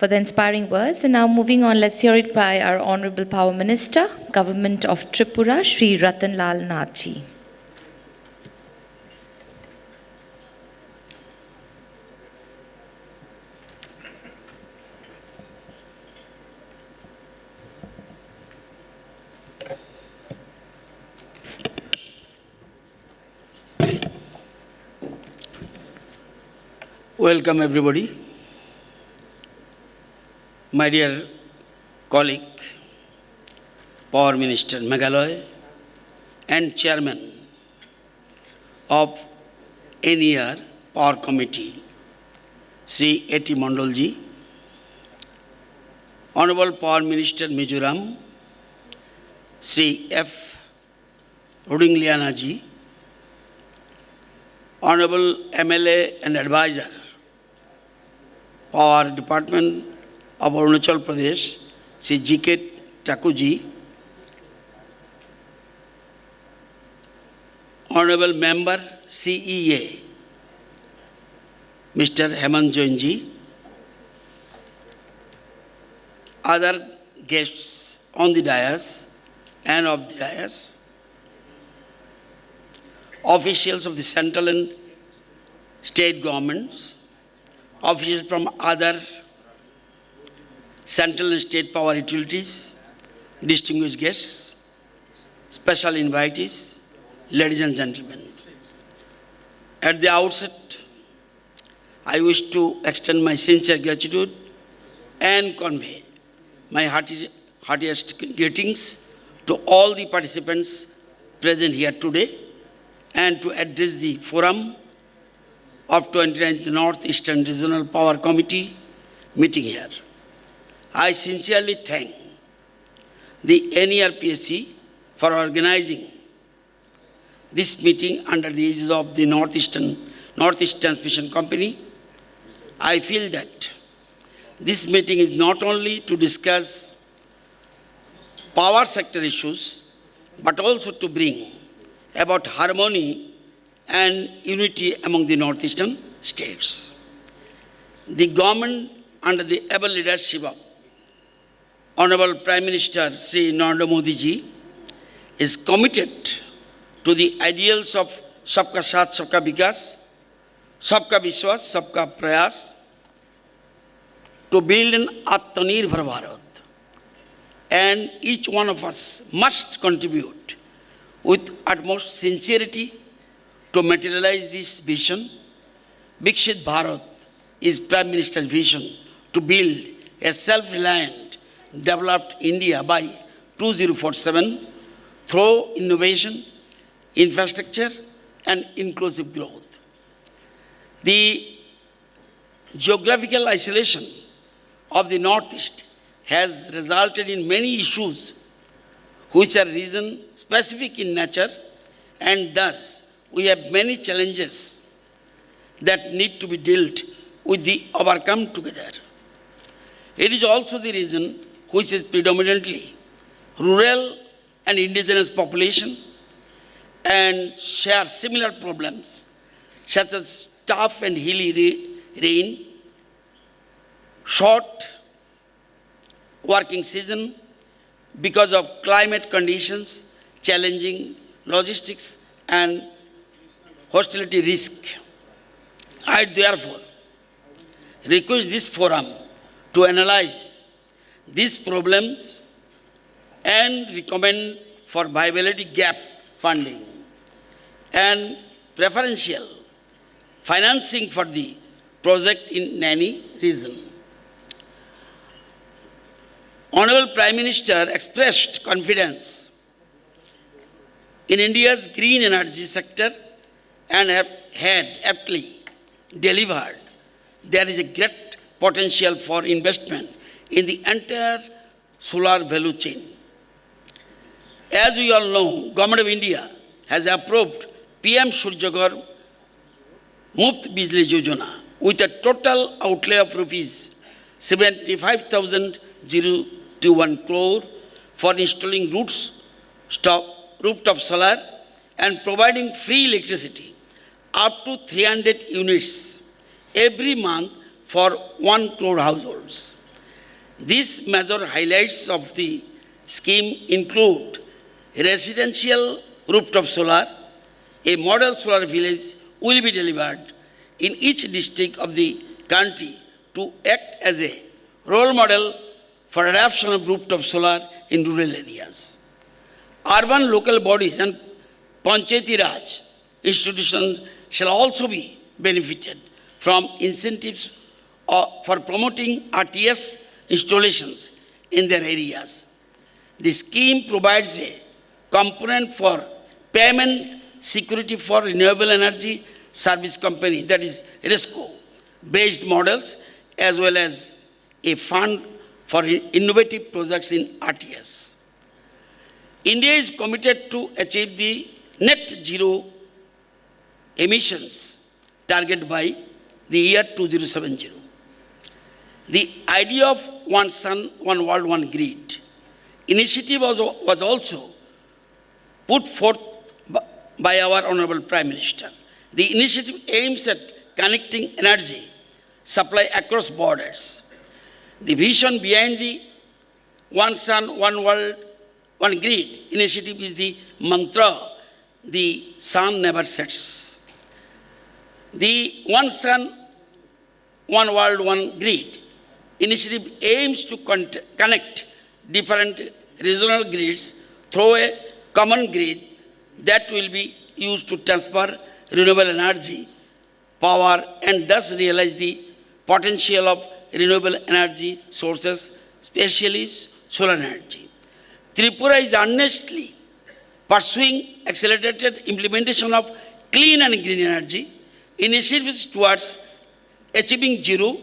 for the inspiring words. And now moving on, let's hear it by our Honorable Power Minister, Government of Tripura, Shri Ratan Lal Nath Ji. Welcome everybody. My dear colleague, Power Minister Meghalaya and Chairman of NER Power Committee, Sri A.T. Mondolji, Honorable Power Minister Mizoram, Sri F. Rudingliana ji, Honorable MLA and Advisor, Power Department of Arunachal Pradesh, Sri G.K. Takuji, Honorable Member CEA, Mr. Hemant Jainji, other guests on the dais and of the dais, officials of the central and state governments, officials from other central and state power utilities, distinguished guests, special invitees, ladies and gentlemen. At the outset, I wish to extend my sincere gratitude and convey my heartiest greetings to all the participants present here today and to address the forum of 29th Northeastern Regional Power Committee meeting here. I sincerely thank the NERPSC for organizing this meeting under the aegis of the Northeast Transmission Company. I feel that this meeting is not only to discuss power sector issues, but also to bring about harmony and unity among the northeastern states. The government under the able leadership of Honorable Prime Minister Sri Narendra Modi ji is committed to the ideals of Sabka Saath, Sabka Vikas, Sabka Vishwas, Sabka Prayas, to build an Atmanirbhar Bharat. And each one of us must contribute with utmost sincerity to materialize this vision. Viksit Bharat is Prime Minister's vision to build a self-reliant, developed India by 2047 through innovation, infrastructure, and inclusive growth. The geographical isolation of the Northeast has resulted in many issues which are region-specific in nature, and thus we have many challenges that need to be dealt with the overcome together. It is also the region which is predominantly rural and indigenous population and share similar problems such as tough and hilly rain, short working season because of climate conditions, challenging logistics and hostility risk. I therefore request this forum to analyze these problems and recommend for viability gap funding and preferential financing for the project in any region. Honorable Prime Minister expressed confidence in India's green energy sector and had aptly delivered. There is a great potential for investment in the entire solar value chain. As we all know, Government of India has approved PM Surya Ghar Muft Bijli Yojana with a total outlay of rupees 75,021 crore for installing rooftop solar and providing free electricity up to 300 units every month for 1 crore households. These major highlights of the scheme include residential rooftop solar. A model solar village will be delivered in each district of the country to act as a role model for adoption of rooftop solar in rural areas. Urban local bodies and Panchayati Raj institutions shall also be benefited from incentives for promoting RTS installations in their areas. The scheme provides a component for payment security for renewable energy service company, that is RESCO, based models, as well as a fund for innovative projects in RTS. India is committed to achieve the net zero emissions target by the year 2070. The idea of one sun, one world, one grid initiative was also put forth by our Honorable Prime Minister. The initiative aims at connecting energy supply across borders. The vision behind the One Sun, One World, One Grid initiative is the mantra, the sun never sets. The One Sun, One World, One Grid initiative aims to connect different regional grids through a common grid that will be used to transfer renewable energy power and thus realize the potential of renewable energy sources, especially solar energy. Tripura is earnestly pursuing accelerated implementation of clean and green energy initiatives towards achieving zero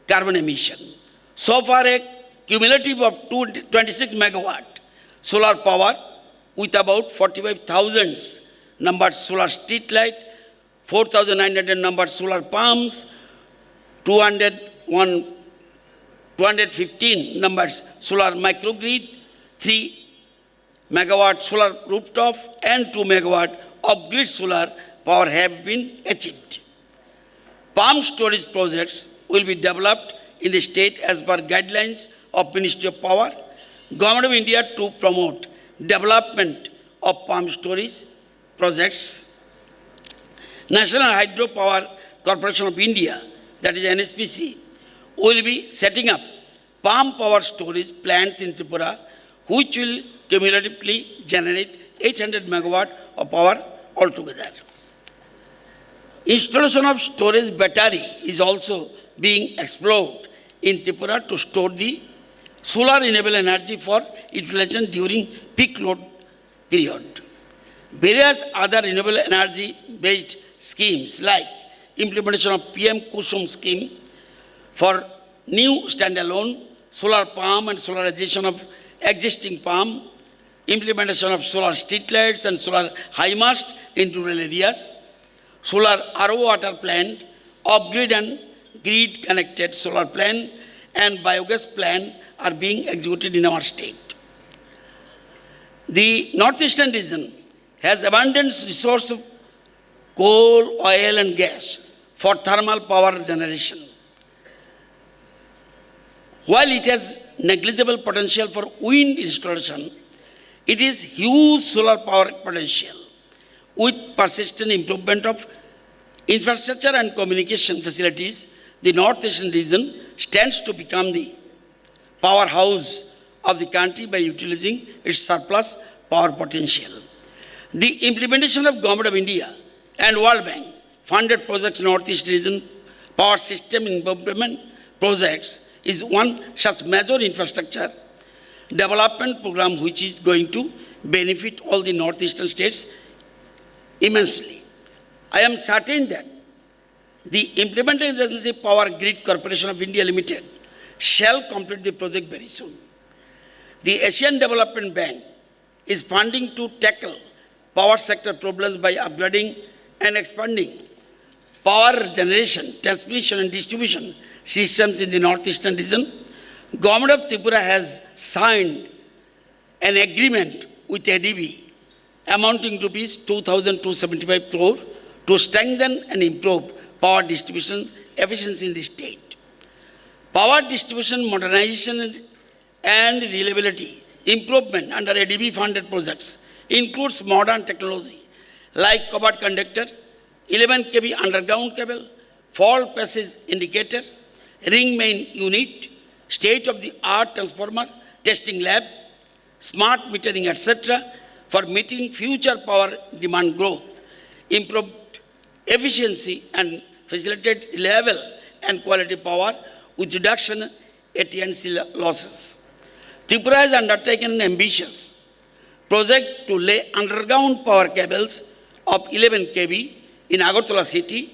carbon emission. So far, a cumulative of 26 megawatt solar power with about 45,000 numbered solar street light, 4,900 numbered solar pumps, 215 numbered solar microgrid, 3 megawatt solar rooftop, and 2 megawatt off-grid solar power have been achieved. Palm storage projects will be developed in the state as per guidelines of Ministry of Power, Government of India to promote development of palm storage projects. National Hydropower Corporation of India, that is NHPC, will be setting up palm power storage plants in Tripura, which will cumulatively generate 800 megawatt of power altogether. Installation of storage battery is also being explored in Tripura to store the solar renewable energy for utilization during peak load period. Various other renewable energy based schemes like implementation of PM Kusum scheme for new standalone solar palm and solarization of existing palm, implementation of solar street lights and solar high mast in rural areas, solar RO water plant, off-grid and grid-connected solar plant, and biogas plant are being executed in our state. The northeastern region has abundant resource of coal, oil, and gas for thermal power generation. While it has negligible potential for wind installation, it is huge solar power potential. With persistent improvement of infrastructure and communication facilities, the northeastern region stands to become the powerhouse of the country by utilizing its surplus power potential. The implementation of Government of India and World Bank funded projects in Northeast region power system improvement projects is one such major infrastructure development program which is going to benefit all the northeastern states immensely. I am certain that the implementing agency Power Grid Corporation of India Limited shall complete the project very soon. The Asian Development Bank is funding to tackle power sector problems by upgrading and expanding power generation, transmission and distribution systems in the northeastern region. Government of Tripura has signed an agreement with ADB amounting to rupees 2,275 crore to strengthen and improve power distribution efficiency in the state. Power distribution modernization and reliability improvement under ADB funded projects includes modern technology like cobalt conductor, 11 kV underground cable, fault passage indicator, ring main unit, state-of-the-art transformer, testing lab, smart metering, etc. for meeting future power demand growth, improved efficiency and facilitate reliable and quality power with reduction AT&C losses. Tripura has undertaken an ambitious project to lay underground power cables of 11 kV in Agartala city.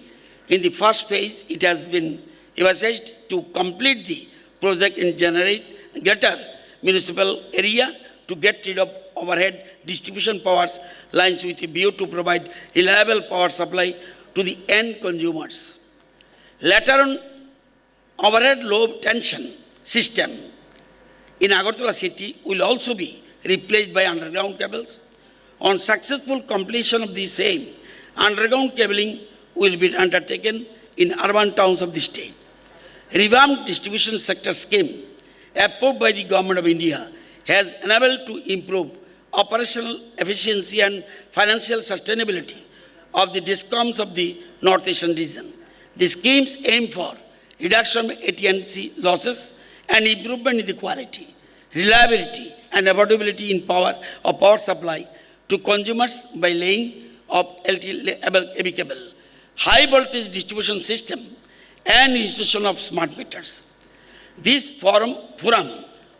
In the first phase, it has been envisaged to complete the project in greater municipal area to get rid of overhead distribution power lines with a view to provide reliable power supply to the end consumers. Later on, overhead low tension system in Agartala city will also be replaced by underground cables. On successful completion of the same, underground cabling will be undertaken in urban towns of the state. Revamped distribution sector scheme approved by the Government of India has enabled to improve operational efficiency and financial sustainability of the DISCOMs of the Northeastern region. The schemes aim for reduction of AT&C losses and improvement in the quality, reliability, and affordability in power supply to consumers by laying of AB cable, high voltage distribution system, and installation of smart meters. This forum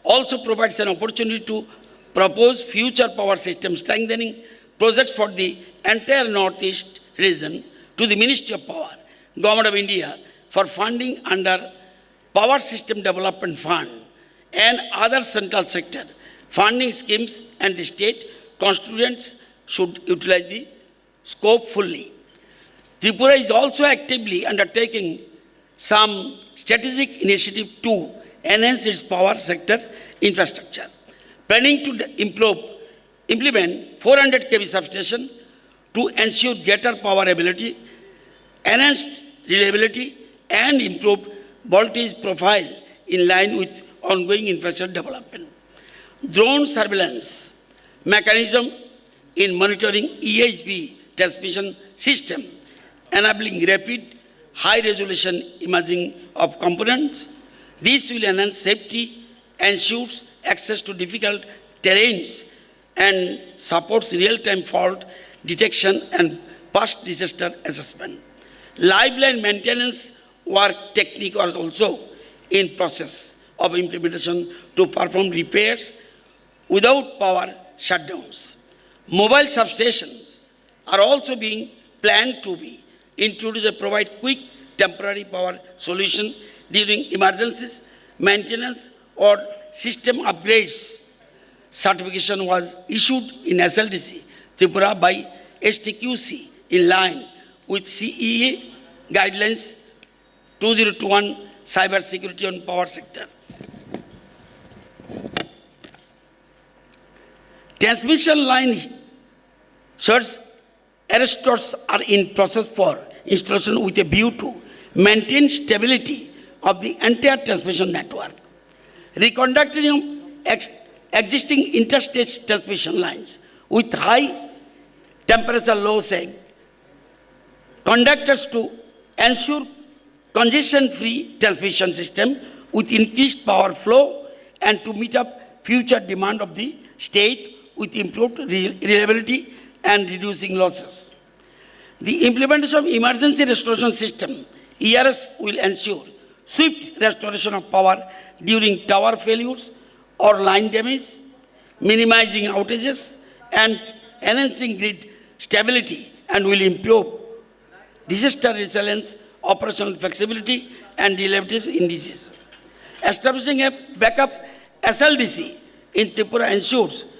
also provides an opportunity to propose future power system strengthening projects for the entire Northeast region to the Ministry of Power, Government of India, for funding under Power System Development Fund and other central sector funding schemes, and the state constituents should utilize the scope fully. Tripura is also actively undertaking some strategic initiative to enhance its power sector infrastructure, planning to implement 400 kV substation to ensure greater power ability, enhanced reliability, and improved voltage profile in line with ongoing infrastructure development. Drone surveillance mechanism in monitoring EHV transmission system, enabling rapid, high-resolution imaging of components. This will enhance safety, ensures access to difficult terrains, and supports real-time fault detection and post-disaster assessment. Lifeline maintenance work technique was also in process of implementation to perform repairs without power shutdowns. Mobile substations are also being planned to be introduced to provide quick temporary power solution during emergencies, maintenance, or system upgrades. Certification was issued in SLDC Tripura by STQC in line with CEA guidelines 2021 cyber security on power sector. Transmission line surge arrestors are in process for installation with a view to maintain stability of the entire transmission network. Reconducting existing interstate transmission lines with high temperature low sag conductors to ensure congestion-free transmission system with increased power flow and to meet up future demand of the state with improved reliability and reducing losses. The implementation of emergency restoration system, ERS, will ensure swift restoration of power during tower failures or line damage, minimizing outages and enhancing grid stability, and will improve disaster resilience, operational flexibility, and reliability indices. Establishing a backup SLDC in Tripura ensures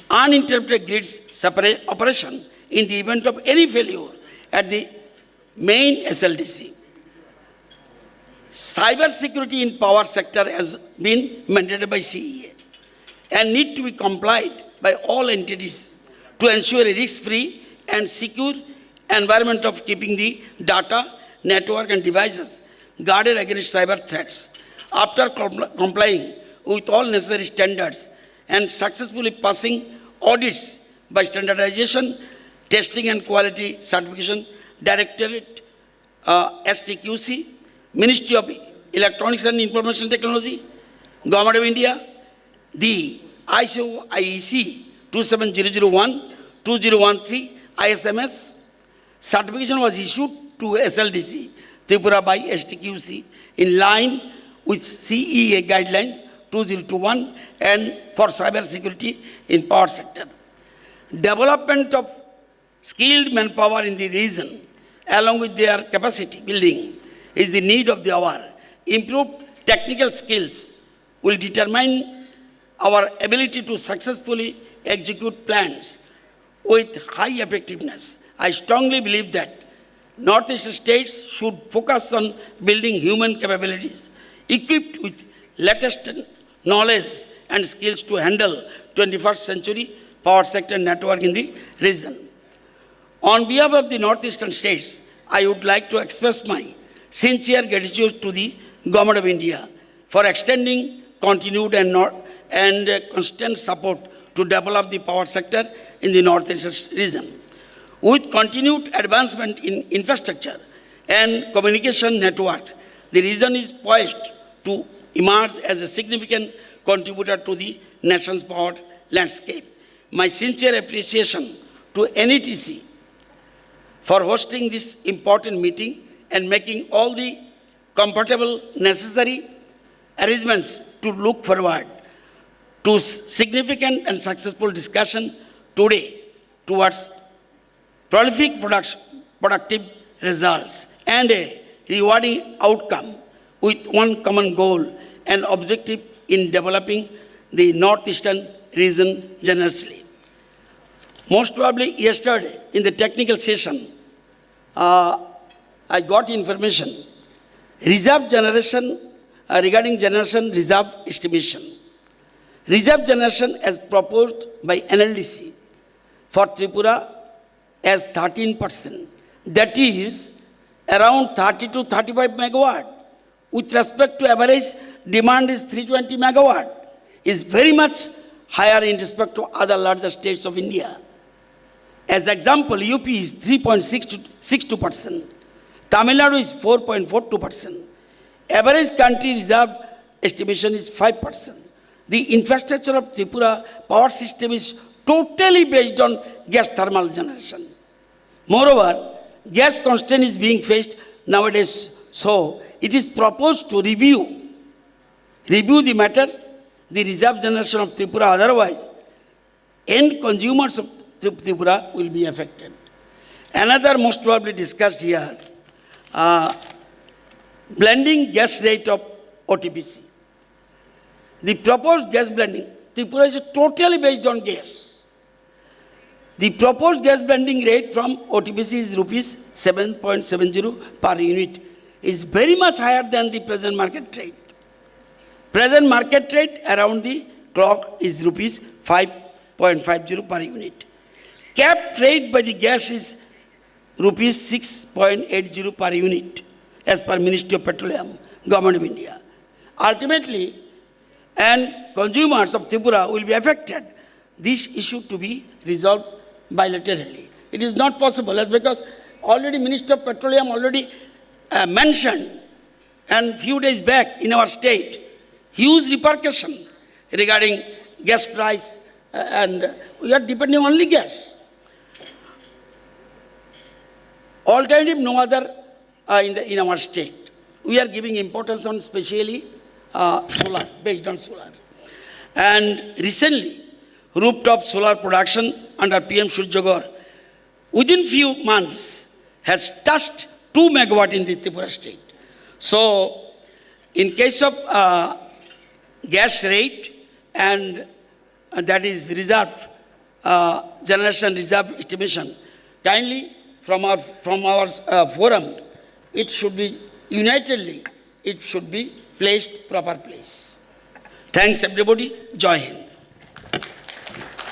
uninterrupted grid operation in the event of any failure at the main SLDC. Cyber security in power sector has been mandated by CEA and need to be complied by all entities to ensure a risk-free and secure environment of keeping the data, network, and devices guarded against cyber threats. After complying with all necessary standards and successfully passing audits by Standardization, Testing and Quality Certification Directorate, STQC, Ministry of Electronics and Information Technology, Government of India, the ISO IEC 27001-2013 ISMS certification was issued to SLDC Tripura by STQC in line with CEA guidelines 2021 and for cyber security in power sector. Development of skilled manpower in the region along with their capacity building is the need of the hour. Improved technical skills will determine our ability to successfully execute plans with high effectiveness. I strongly believe that Northeast states should focus on building human capabilities equipped with latest knowledge and skills to handle 21st century power sector network in the region. On behalf of the Northeastern states, I would like to express my sincere gratitude to the Government of India for extending continued and constant support to develop the power sector in the Northeastern region. With continued advancement in infrastructure and communication networks, the region is poised to emerge as a significant contributor to the nation's power landscape. My sincere appreciation to NETC for hosting this important meeting and making all the comfortable necessary arrangements to look forward to significant and successful discussion today towards prolific productive results and a rewarding outcome with one common goal and objective in developing the Northeastern region generously. Most probably yesterday in the technical session, I got information reserve generation regarding generation reserve estimation. Reserve generation as proposed by NLDC for Tripura as 13%. That is around 30 to 35 megawatt. With respect to average demand is 320 megawatt. Is very much higher in respect to other larger states of India. As example, UP is 3.62%. Tamil Nadu is 4.42%. Average country reserve estimation is 5%. The infrastructure of Tripura power system is totally based on gas thermal generation. Moreover, gas constraint is being faced nowadays, so it is proposed to review the matter, the reserve generation of Tripura, otherwise end consumers of Tripura will be affected. Another most probably discussed here, blending gas rate of OTPC. The proposed gas blending, Tripura is totally based on gas. The proposed gas blending rate from OTPC is rupees 7.70 per unit, is very much higher than the present market rate. Present market rate around the clock is rupees 5.50 per unit. Capped rate by the gas is rupees 6.80 per unit as per Ministry of Petroleum, Government of India. Ultimately, and consumers of Tripura will be affected. This issue to be resolved bilaterally. It is not possible as because already Minister of Petroleum already mentioned and few days back in our state, huge repercussion regarding gas price and we are depending only gas. Alternative no other in our state. We are giving importance on especially solar, based on solar. And recently, rooftop solar production under PM Surya Ghar within few months has touched 2 megawatt in the Tripura state. So, in case of gas rate and that is reserve, generation reserve estimation, kindly from our forum, it should be unitedly, it should be placed proper place. Thanks everybody. Jai Hind.